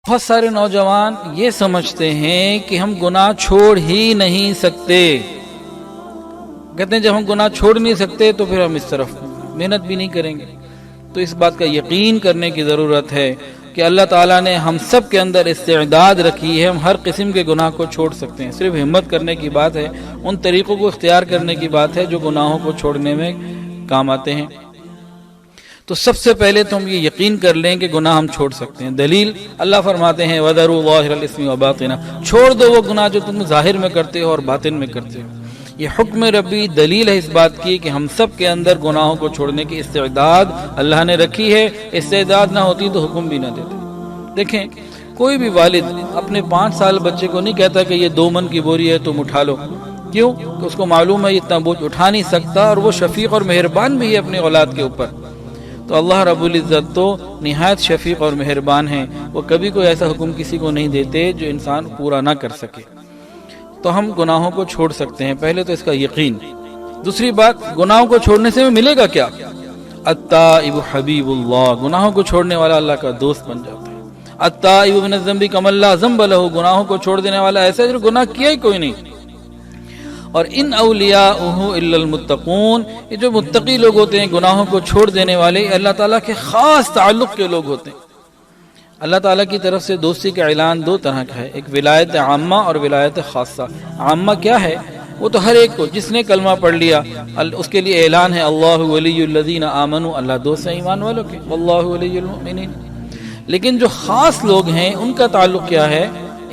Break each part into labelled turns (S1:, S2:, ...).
S1: بہت سارے نوجوان یہ سمجھتے ہیں کہ ہم گناہ چھوڑ ہی نہیں سکتے. کہتے ہیں جب ہم گناہ چھوڑ نہیں سکتے تو پھر ہم اس طرف محنت بھی نہیں کریں گے. تو اس بات کا یقین کرنے کی ضرورت ہے کہ اللہ تعالیٰ نے ہم سب کے اندر استعداد رکھی ہے. ہم ہر قسم کے گناہ کو چھوڑ سکتے ہیں. صرف ہمت کرنے کی بات ہے، ان طریقوں کو اختیار کرنے کی بات ہے جو گناہوں کو چھوڑنے میں کام آتے ہیں. تو سب سے پہلے تو ہم یہ یقین کر لیں کہ گناہ ہم چھوڑ سکتے ہیں. دلیل اللہ فرماتے ہیں وَذَرُوا ظَاهِرَ الْإِثْمِ وَبَاطِنَهُ، چھوڑ دو وہ گناہ جو تم ظاہر میں کرتے ہو اور باطن میں کرتے ہو. یہ حکم ربی دلیل ہے اس بات کی کہ ہم سب کے اندر گناہوں کو چھوڑنے کی استعداد اللہ نے رکھی ہے. استعداد نہ ہوتی تو حکم بھی نہ دیتے. دیکھیں کوئی بھی والد اپنے 5 سال بچے کو نہیں کہتا کہ یہ 2 من کی بوری ہے تم اٹھا لو. کیوں؟ کہ اس کو معلوم ہے اتنا بوجھ اٹھا نہیں سکتا اور وہ شفیق اور مہربان بھی ہے اپنی اولاد کے اوپر. تو اللہ رب العزت تو نہایت شفیق اور مہربان ہیں. وہ کبھی کوئی ایسا حکم کسی کو نہیں دیتے جو انسان پورا نہ کر سکے. تو ہم گناہوں کو چھوڑ سکتے ہیں. پہلے تو اس کا یقین. دوسری بات، گناہوں کو چھوڑنے سے ملے گا کیا؟ التائب حبیب اللہ، گناہوں کو چھوڑنے والا اللہ کا دوست بن جاتا ہے. التائب من الذنب کمن لا ذنب له، گناہوں کو چھوڑ دینے والا ایسا ہے جو گناہ کیا ہی کوئی نہیں. اور ان اولیاءہ الا المتقون، یہ جو متقی لوگ ہوتے ہیں گناہوں کو چھوڑ دینے والے، اللہ تعالیٰ کے خاص تعلق کے لوگ ہوتے ہیں. اللہ تعالیٰ کی طرف سے دوستی کا اعلان 2 طرح کا ہے، ایک ولایت عامہ اور ولایت خاصہ. عامہ کیا ہے؟ وہ تو ہر ایک کو جس نے کلمہ پڑھ لیا اس کے لیے اعلان ہے اللہ ولی الذین آمنوا، اللہ دوست ہے ایمان والوں کے، واللہ ولی المؤمنین. لیکن جو خاص لوگ ہیں ان کا تعلق کیا ہے؟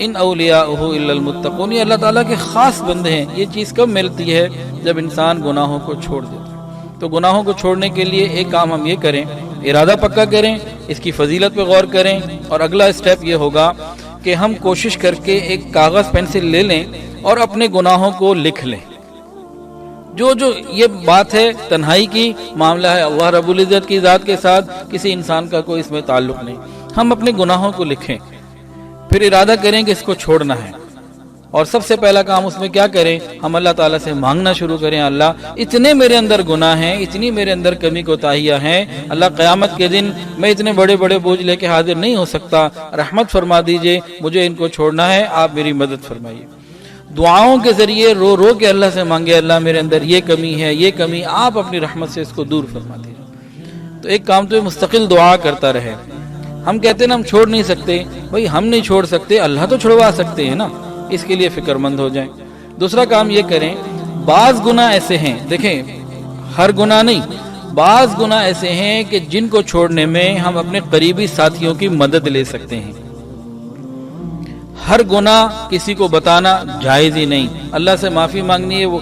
S1: ان اولیاءہ الا المتقون، یہ اللہ تعالیٰ کے خاص بندے ہیں. یہ چیز کب ملتی ہے؟ جب انسان گناہوں کو چھوڑ دیتا ہے. تو گناہوں کو چھوڑنے کے لیے ایک کام ہم یہ کریں، ارادہ پکا کریں، اس کی فضیلت پہ غور کریں. اور اگلا اسٹیپ یہ ہوگا کہ ہم کوشش کر کے ایک کاغذ پینسل لے لیں اور اپنے گناہوں کو لکھ لیں. جو یہ بات ہے تنہائی کی معاملہ ہے اللہ رب العزت کی ذات کے ساتھ، کسی انسان کا کوئی اس میں تعلق نہیں. ہم اپنے گناہوں کو لکھیں، پھر ارادہ کریں کہ اس کو چھوڑنا ہے. اور سب سے پہلا کام اس میں کیا کریں؟ ہم اللہ تعالیٰ سے مانگنا شروع کریں، اللہ اتنے میرے اندر گناہ ہیں، اتنی میرے اندر کمی کوتاہیاں ہیں، اللہ قیامت کے دن میں اتنے بڑے بڑے بوجھ لے کے حاضر نہیں ہو سکتا، رحمت فرما دیجئے، مجھے ان کو چھوڑنا ہے، آپ میری مدد فرمائیے. دعاؤں کے ذریعے رو رو کے اللہ سے مانگے اللہ میرے اندر یہ کمی ہے، یہ کمی، آپ اپنی رحمت سے اس کو دور فرما دیجئے. تو ایک کام تو مستقل دعا کرتا رہے. ہم کہتے ہیں نا ہم چھوڑ نہیں سکتے، بھئی ہم نہیں چھوڑ سکتے، اللہ تو چھڑوا سکتے ہیں نا، اس کے لیے فکر مند ہو جائیں. دوسرا کام یہ کریں، بعض گناہ ایسے ہیں، دیکھیں ہر گناہ نہیں، بعض گناہ ایسے ہیں کہ جن کو چھوڑنے میں ہم اپنے قریبی ساتھیوں کی مدد لے سکتے ہیں. ہر گناہ کسی کو بتانا جائز ہی نہیں، اللہ سے معافی مانگنی ہے وہ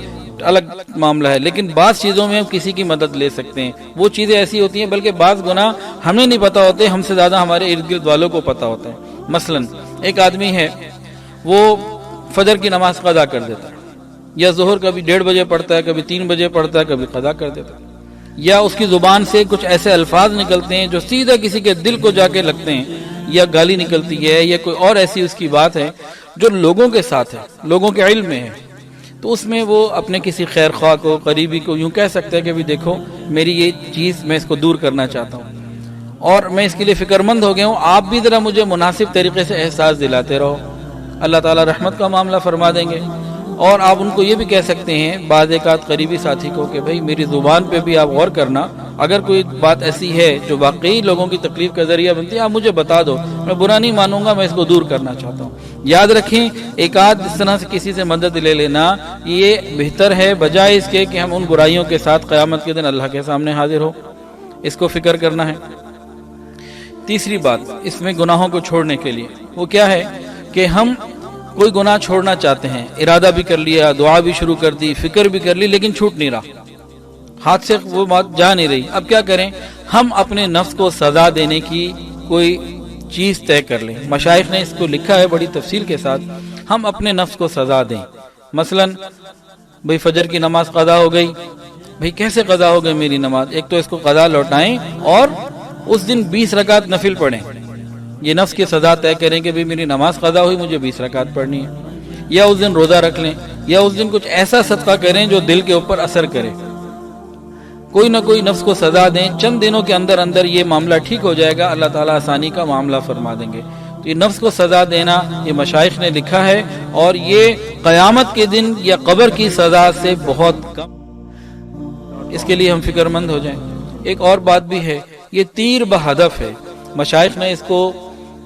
S1: الگ معاملہ ہے، لیکن بعض چیزوں میں ہم کسی کی مدد لے سکتے ہیں. وہ چیزیں ایسی ہوتی ہیں بلکہ بعض گناہ ہمیں نہیں پتا ہوتے، ہم سے زیادہ ہمارے ارد گرد والوں کو پتا ہوتا ہے. مثلا ایک آدمی ہے وہ فجر کی نماز قضا کر دیتا ہے، یا ظہر کبھی 1:30 بجے پڑھتا ہے، کبھی 3 بجے پڑھتا ہے، کبھی قضا کر دیتا ہے. یا اس کی زبان سے کچھ ایسے الفاظ نکلتے ہیں جو سیدھا کسی کے دل کو جا کے لگتے ہیں، یا گالی نکلتی ہے، یا کوئی اور ایسی اس کی بات ہے جو لوگوں کے ساتھ ہے، لوگوں کے علم میں ہے. تو اس میں وہ اپنے کسی خیر خواہ کو، قریبی کو یوں کہہ سکتا ہے کہ بھی دیکھو میری یہ چیز میں اس کو دور کرنا چاہتا ہوں اور میں اس کے لیے فکر مند ہو گیا ہوں، آپ بھی ذرا مجھے مناسب طریقے سے احساس دلاتے رہو، اللہ تعالیٰ رحمت کا معاملہ فرما دیں گے. اور آپ ان کو یہ بھی کہہ سکتے ہیں بعض ایک آدھ قریبی ساتھی کو کہ بھائی میری زبان پہ بھی آپ غور کرنا، اگر کوئی بات ایسی ہے جو واقعی لوگوں کی تکلیف کا ذریعہ بنتی ہے آپ مجھے بتا دو، میں برا نہیں مانوں گا، میں اس کو دور کرنا چاہتا ہوں. یاد رکھیں ایک آدھ اس طرح سے کسی سے مدد لے لینا یہ بہتر ہے بجائے اس کے کہ ہم ان برائیوں کے ساتھ قیامت کے دن اللہ کے سامنے حاضر ہو. اس کو فکر کرنا ہے. تیسری بات اس میں گناہوں کو چھوڑنے کے لیے وہ کیا ہے کہ ہم کوئی گناہ چھوڑنا چاہتے ہیں، ارادہ بھی کر لیا، دعا بھی شروع کر دی، فکر بھی کر لی، لیکن چھوٹ نہیں رہا، ہاتھ سے وہ بات جا نہیں رہی. اب کیا کریں؟ ہم اپنے نفس کو سزا دینے کی کوئی چیز طے کر لیں. مشائخ نے اس کو لکھا ہے بڑی تفصیل کے ساتھ. ہم اپنے نفس کو سزا دیں. مثلا بھئی فجر کی نماز قضا ہو گئی، بھئی کیسے قضا ہو گئی میری نماز؟ ایک تو اس کو قضا لوٹائیں اور اس دن 20 رکعت نفل پڑھیں. یہ نفس کی سزا طے کریں کہ بھی میری نماز قضا ہوئی، مجھے 20 رکعت پڑھنی ہے. یا اس دن روزہ رکھ لیں، یا اس دن کچھ ایسا صدقہ کریں جو دل کے اوپر اثر کرے. کوئی نہ کوئی نفس کو سزا دیں، چند دنوں کے اندر اندر یہ معاملہ ٹھیک ہو جائے گا، اللہ تعالیٰ آسانی کا معاملہ فرما دیں گے۔ تو یہ نفس کو سزا دینا یہ مشائخ نے لکھا ہے، اور یہ قیامت کے دن یا قبر کی سزا سے بہت کم، اس کے لیے ہم فکر مند ہو جائیں۔ ایک اور بات بھی ہے، یہ تیر بہدف ہے، مشائخ نے اس کو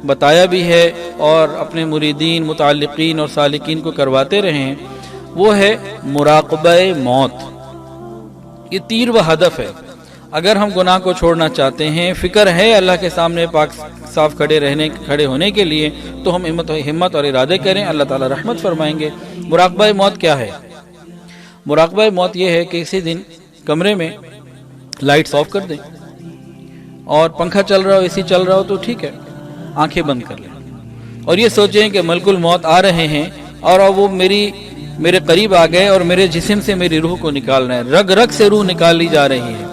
S1: بتایا بھی ہے اور اپنے مریدین، متعلقین اور سالکین کو کرواتے رہے ہیں، وہ ہے مراقبہ موت۔ یہ تیر و ہدف ہے۔ اگر ہم گناہ کو چھوڑنا چاہتے ہیں، فکر ہے اللہ کے سامنے پاک صاف کھڑے ہونے کے لیے، تو ہم ہمت اور ارادے کریں، اللہ تعالیٰ رحمت فرمائیں گے۔ مراقبہ موت کیا ہے؟ مراقبہ موت یہ ہے کہ کسی دن کمرے میں لائٹس آف کر دیں، اور پنکھا چل رہا ہو، اے سی چل رہا ہو تو ٹھیک ہے، آنکھیں بند کر لیں، اور یہ سوچیں کہ ملک الموت آ رہے ہیں، اور اب وہ میرے قریب آ گئے اور میرے جسم سے میری روح کو نکال رہے ہیں، رگ رگ سے روح نکال لی جا رہی ہے۔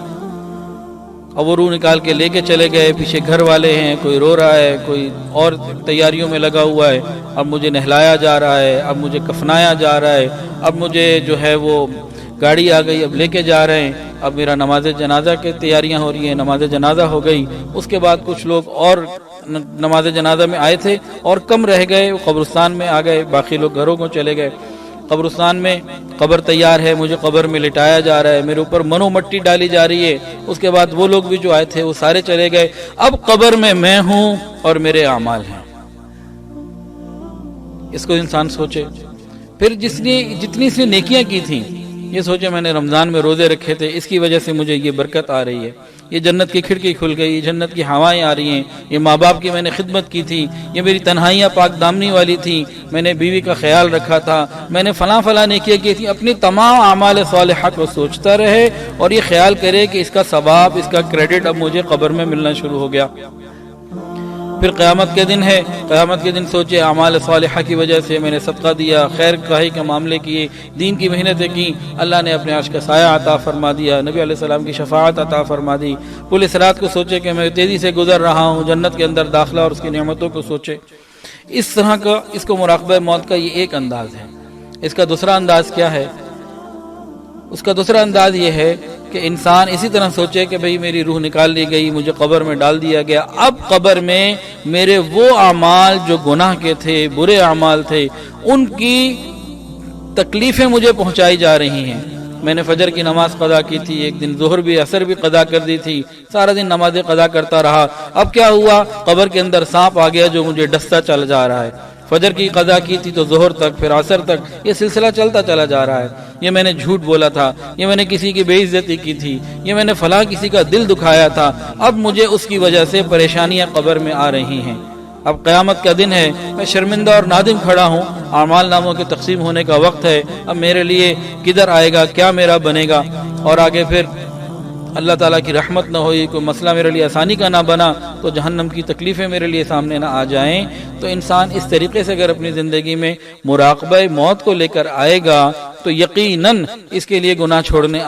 S1: اب وہ روح نکال کے لے کے چلے گئے، پیچھے گھر والے ہیں، کوئی رو رہا ہے، کوئی اور تیاریوں میں لگا ہوا ہے، اب مجھے نہلایا جا رہا ہے، اب مجھے کفنایا جا رہا ہے، اب مجھے جو ہے وہ گاڑی آ گئی، اب لے کے جا رہے ہیں، اب میرا نماز جنازہ کی تیاریاں ہو رہی ہیں، نماز جنازہ ہو گئی، اس کے بعد کچھ لوگ اور نماز جنازہ میں آئے تھے اور کم رہ گئے، وہ قبرستان میں آ گئے، باقی لوگ گھروں کو چلے گئے۔ قبرستان میں قبر تیار ہے، مجھے قبر میں لٹایا جا رہا ہے، میرے اوپر منو مٹی ڈالی جا رہی ہے، اس کے بعد وہ لوگ بھی جو آئے تھے وہ سارے چلے گئے، اب قبر میں ہوں اور میرے اعمال ہیں۔ اس کو انسان سوچے، پھر جتنی اس نے نیکیاں کی تھیں، یہ سوچے میں نے رمضان میں روزے رکھے تھے، اس کی وجہ سے مجھے یہ برکت آ رہی ہے، یہ جنت کی کھڑکی کھل گئی، جنت کی ہوائیں آ رہی ہیں، یہ ماں باپ کی میں نے خدمت کی تھی، یہ میری تنہائیاں پاک دامنی والی تھی، میں نے بیوی کا خیال رکھا تھا، میں نے فلاں نیکیاں کی تھی۔ اپنی تمام اعمال صالحہ کو سوچتا رہے اور یہ خیال کرے کہ اس کا ثواب، اس کا کریڈٹ اب مجھے قبر میں ملنا شروع ہو گیا۔ پھر قیامت کے دن ہے، قیامت کے دن سوچے اعمال صالحہ کی وجہ سے میں نے صدقہ دیا، خیر خواہی کے معاملے کیے، دین کی محنتیں کی، اللہ نے اپنے عرش کا سایہ عطا فرما دیا، نبی علیہ السلام کی شفاعت عطا فرما دی۔ پل صراط کو سوچے کہ میں تیزی سے گزر رہا ہوں، جنت کے اندر داخلہ اور اس کی نعمتوں کو سوچے۔ اس طرح کا، اس کو مراقبہ موت کا یہ ایک انداز ہے۔ اس کا دوسرا انداز کیا ہے؟ اس کا دوسرا انداز یہ ہے کہ انسان اسی طرح سوچے کہ بھئی میری روح نکال لی گئی، مجھے قبر میں ڈال دیا گیا، اب قبر میں میرے وہ اعمال جو گناہ کے تھے، برے اعمال تھے، ان کی تکلیفیں مجھے پہنچائی جا رہی ہیں۔ میں نے فجر کی نماز قضا کی تھی، ایک دن ظہر بھی، عصر بھی قضا کر دی تھی، سارا دن نمازیں قضا کرتا رہا، اب کیا ہوا؟ قبر کے اندر سانپ آ گیا جو مجھے ڈستا چلا جا رہا ہے۔ فجر کی قضا کی تھی تو ظہر تک، پھر عصر تک، یہ سلسلہ چلتا چلا جا رہا ہے۔ یہ میں نے جھوٹ بولا تھا، یہ میں نے کسی کی بے عزتی کی تھی، یہ میں نے فلاں کسی کا دل دکھایا تھا، اب مجھے اس کی وجہ سے پریشانیاں قبر میں آ رہی ہیں۔ اب قیامت کا دن ہے، میں شرمندہ اور نادم کھڑا ہوں، اعمال ناموں کے تقسیم ہونے کا وقت ہے، اب میرے لیے کدھر آئے گا، کیا میرا بنے گا؟ اور آگے پھر اللہ تعالیٰ کی رحمت نہ ہوئی، کوئی مسئلہ میرے لیے آسانی کا نہ بنا، تو جہنم کی تکلیفیں میرے لیے سامنے نہ آ جائیں۔ تو انسان اس طریقے سے اگر اپنی زندگی میں مراقبہ موت کو لے کر آئے گا تو یقیناً اس کے لیے گناہ چھوڑنے